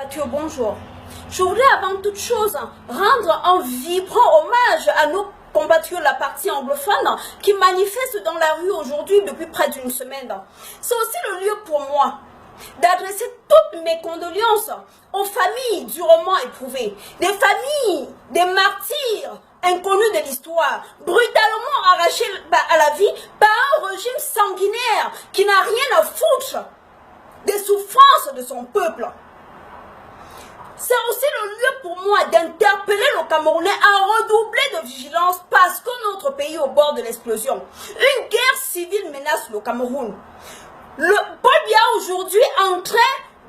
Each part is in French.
compatriotes, bonjour. Je voudrais avant toute chose rendre un vibrant hommage à nos compatriotes de la partie anglophone qui manifestent dans la rue aujourd'hui depuis près d'une semaine. C'est aussi le lieu pour moi d'adresser toutes mes condoléances aux familles durement éprouvées, des familles, des martyrs inconnus de l'histoire, brutalement arrachés à la vie par un régime sanguinaire qui n'a rien à foutre des souffrances de son peuple. C'est aussi le lieu pour moi d'interpeller le Camerounais à redoubler de vigilance parce que notre pays est au bord de l'explosion. Une guerre civile menace le Cameroun. Le Paul Biya aujourd'hui est en train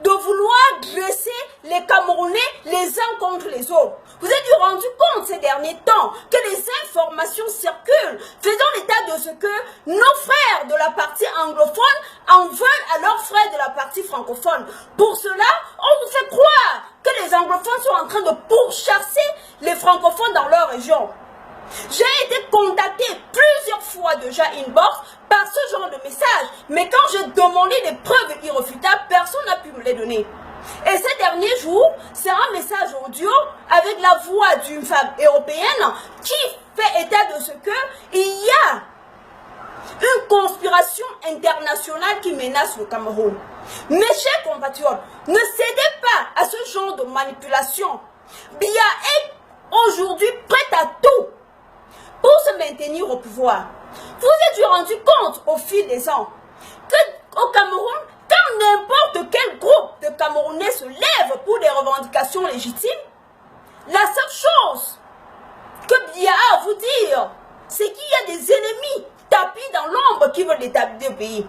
de vouloir dresser les Camerounais les uns contre les autres. Vous êtes rendu compte ces derniers temps que les informations circulent, faisant l'état de ce que nos frères de la partie anglophone en veulent à leurs frères de la partie francophone. Pour cela, on vous fait croire que les anglophones sont en train de pourchasser les francophones dans leur région. J'ai été contacté plusieurs fois déjà inbox par ce genre de message, mais quand j'ai demandé des preuves irréfutables, personne n'a pu me les donner. Et ces derniers jours, c'est un message audio avec la voix d'une femme européenne qui fait état de ce que il y a une conspiration internationale qui menace le Cameroun. Mes chers compatriotes, ne cédez pas à ce genre de manipulation. Biya est aujourd'hui prête à tout pour se maintenir au pouvoir. Vous êtes rendu compte au fil des ans qu'au Cameroun, quand n'importe quel groupe de Camerounais se lève pour des revendications légitimes, la seule chose que Biya a à vous dire, c'est qu'il y a des ennemis tapis dans l'ombre qui veulent établir le pays.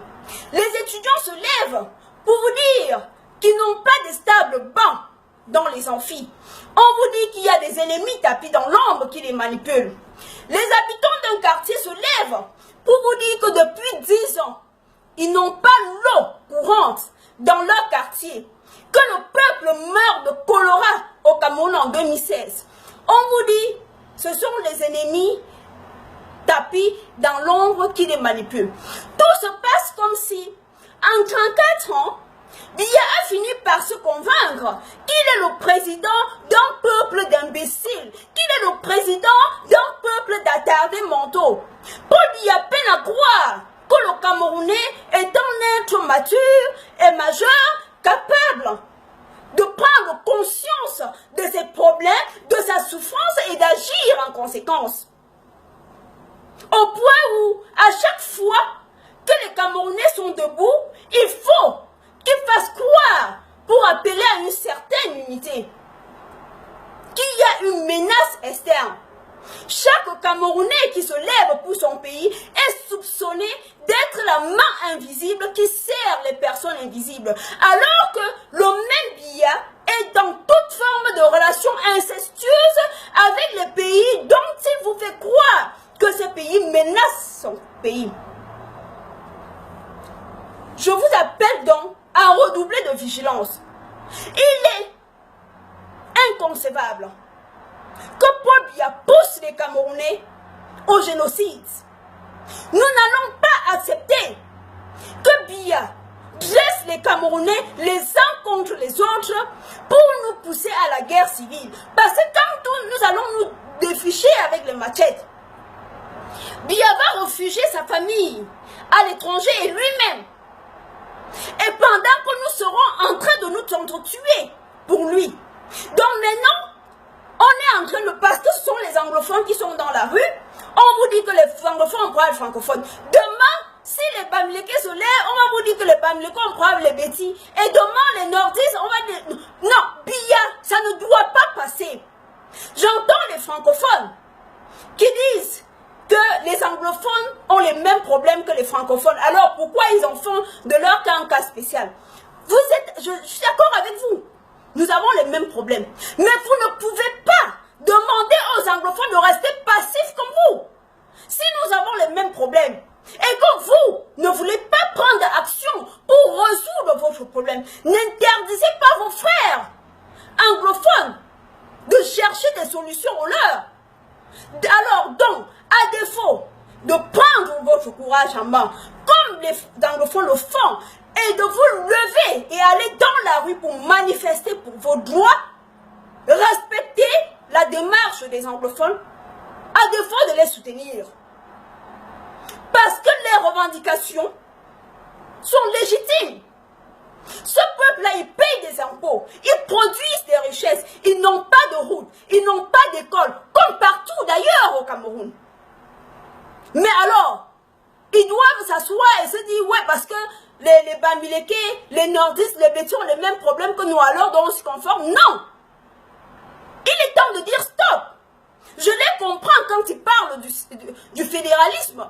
Les étudiants se lèvent pour vous dire qu'ils n'ont pas de stable banc dans les amphis. On vous dit qu'il y a des ennemis tapis dans l'ombre qui les manipulent. Les habitants d'un quartier se lèvent pour vous dire que depuis 10 ans, ils n'ont pas l'eau courante dans leur quartier, que le peuple meurt de choléra au Cameroun en 2016. On vous dit, ce sont les ennemis tapis dans l'ombre qui les manipulent. Tout se passe comme si, en 34 ans, Biya a fini par se convaincre qu'il est le président d'un peuple d'imbéciles, qu'il est le président d'un peuple d'attardés mentaux. Paul Biya peine à croire que le Camerounais est un être mature et majeur, capable de prendre conscience de ses problèmes, de sa souffrance et d'agir en conséquence. Au point où, à chaque fois que les Camerounais sont debout, il faut qu'ils fassent croire, pour appeler à une certaine unité, qu'il y a une menace externe. Chaque Camerounais qui se lève pour son pays est soupçonné d'être la main invisible qui sert les personnes invisibles, alors que le même Biya est dans toute forme de relation incestueuse avec les pays dont il vous fait croire que ce pays menace son pays. Je vous appelle donc à redoubler de vigilance. Il est inconcevable que Paul Biya pousse les Camerounais au génocide. Nous n'allons pas accepter que Biya dresse les Camerounais les uns contre les autres pour nous pousser à la guerre civile. Parce que quand nous allons nous déficher avec les machettes, Biya va refugier sa famille à l'étranger et lui-même. Et pendant que nous serons en train de nous entretuer pour lui. Donc maintenant, on est en train de, parce que ce sont les anglophones qui sont dans la rue, on vous dit que les francophones ont problème francophones. Demain, si les Bamileke se lèvent, on va vous dire que les Bamileke ont problème les bêtis. Et demain, les nordistes, on va dire, non, Biya, ça ne doit pas passer. J'entends les francophones qui disent que les anglophones ont les mêmes problèmes que les francophones. Alors pourquoi ils en font de leur cas un cas spécial? Je suis d'accord avec vous. Nous avons les mêmes problèmes. Mais vous ne pouvez pas demander aux anglophones de rester passifs comme vous. Si nous avons les mêmes problèmes et que vous ne voulez pas prendre action pour résoudre votre problème, n'interdisez pas vos frères anglophones de chercher des solutions aux leurs. Alors donc, à défaut de prendre votre courage en main, comme les anglophones le font, et de vous lever et aller dans la rue pour manifester pour vos droits, respecter la démarche des anglophones, à défaut de les soutenir. Parce que les revendications sont légitimes. Ce peuple-là, il paye des impôts, ils produisent des richesses, ils n'ont pas de route, ils n'ont pas d'école, comme partout d'ailleurs au Cameroun. Mais alors, ils doivent s'asseoir et se dire, ouais, parce que les Bamileke, les nordistes, les Bétis ont les mêmes problèmes que nous, alors donc on se conforme. Non! Il est temps de dire stop. Je les comprends quand ils parlent du fédéralisme.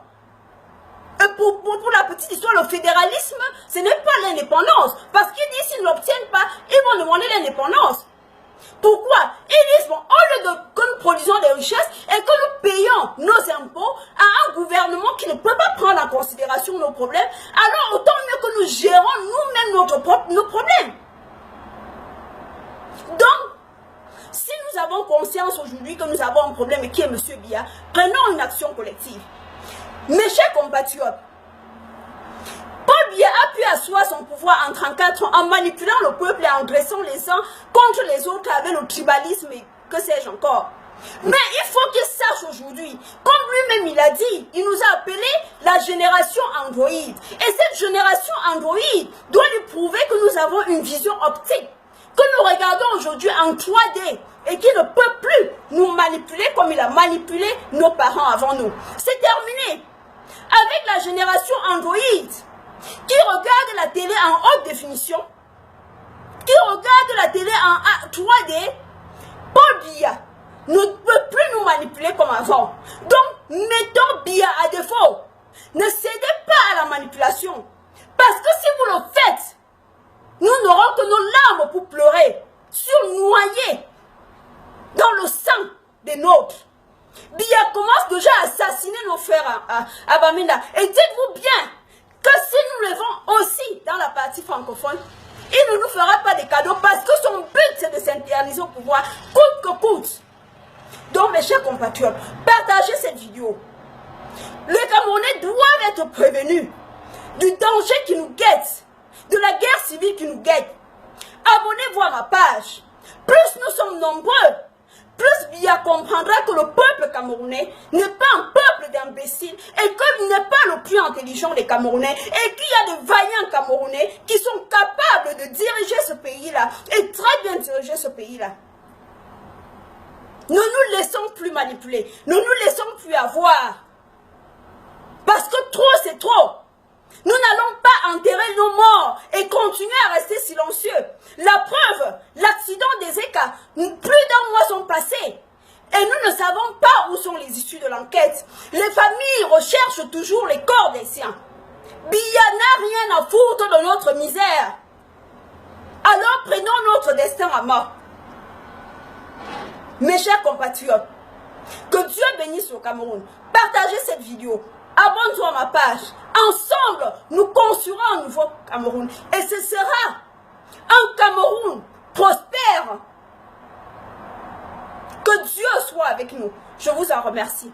Et pour la petite histoire, le fédéralisme, ce n'est pas l'indépendance. Parce qu'ils disent s'ils ne l'obtiennent pas, ils vont demander l'indépendance. Pourquoi? Ils disent, bon, au lieu que nous produisons des richesses et que nous payons nos impôts à un gouvernement qui ne peut pas prendre en considération nos problèmes, alors autant mieux que nous gérons nous-mêmes nos problèmes. Donc, si nous avons conscience aujourd'hui que nous avons un problème et qui est M. Biya, prenons une action collective. Mes chers compatriotes, Paul Biya a pu asseoir son pouvoir en 34 ans en manipulant le peuple et en dressant les uns contre les autres avec le tribalisme et que sais-je encore. Mais il faut qu'il sache aujourd'hui, comme lui-même il a dit, il nous a appelé la génération Android. Et cette génération Android doit lui prouver que nous avons une vision optique, que nous regardons aujourd'hui en 3D et qui ne peut plus nous manipuler comme il a manipulé nos parents avant nous. C'est terminé. Avec la génération Android, qui regarde la télé en haute définition, qui regarde la télé en 3D, Paul Biya ne peut plus nous manipuler comme avant. Donc, mettons Biya à défaut. Ne cédez pas à la manipulation. Parce que si vous le faites, nous n'aurons que nos larmes pour pleurer, surnoyés dans le sang des nôtres. Biya commence déjà à assassiner nos frères à Bamenda. Et dites-vous bien que si nous levons aussi dans la partie francophone, il ne nous fera pas de cadeaux parce que son but c'est de s'interniser au pouvoir, coûte que coûte. Donc mes chers compatriotes, partagez cette vidéo. Les Camerounais doivent être prévenus du danger qui nous guette, de la guerre civile qui nous guette. Abonnez-vous à ma page. Plus nous sommes nombreux, plus Biya comprendra que le peuple camerounais n'est pas un peuple d'imbéciles et qu'il n'est pas le plus intelligent des Camerounais et qu'il y a des vaillants Camerounais qui sont capables de diriger ce pays-là et très bien diriger ce pays-là. Ne nous laissons plus manipuler, ne nous laissons plus avoir. Parce que trop c'est trop. Nous n'allons pas enterrer nos morts et continuer à rester silencieux. La preuve, l'accident des ECA, plus d'un mois sont passés. Et nous ne savons pas où sont les issues de l'enquête. Les familles recherchent toujours les corps des siens. Biya n'a rien à foutre de notre misère. Alors prenons notre destin à main. Mes chers compatriotes, que Dieu bénisse le Cameroun. Partagez cette vidéo. Abonne-toi à ma page. Ensemble, nous construirons un nouveau Cameroun. Et ce sera un Cameroun prospère. Que Dieu soit avec nous. Je vous en remercie.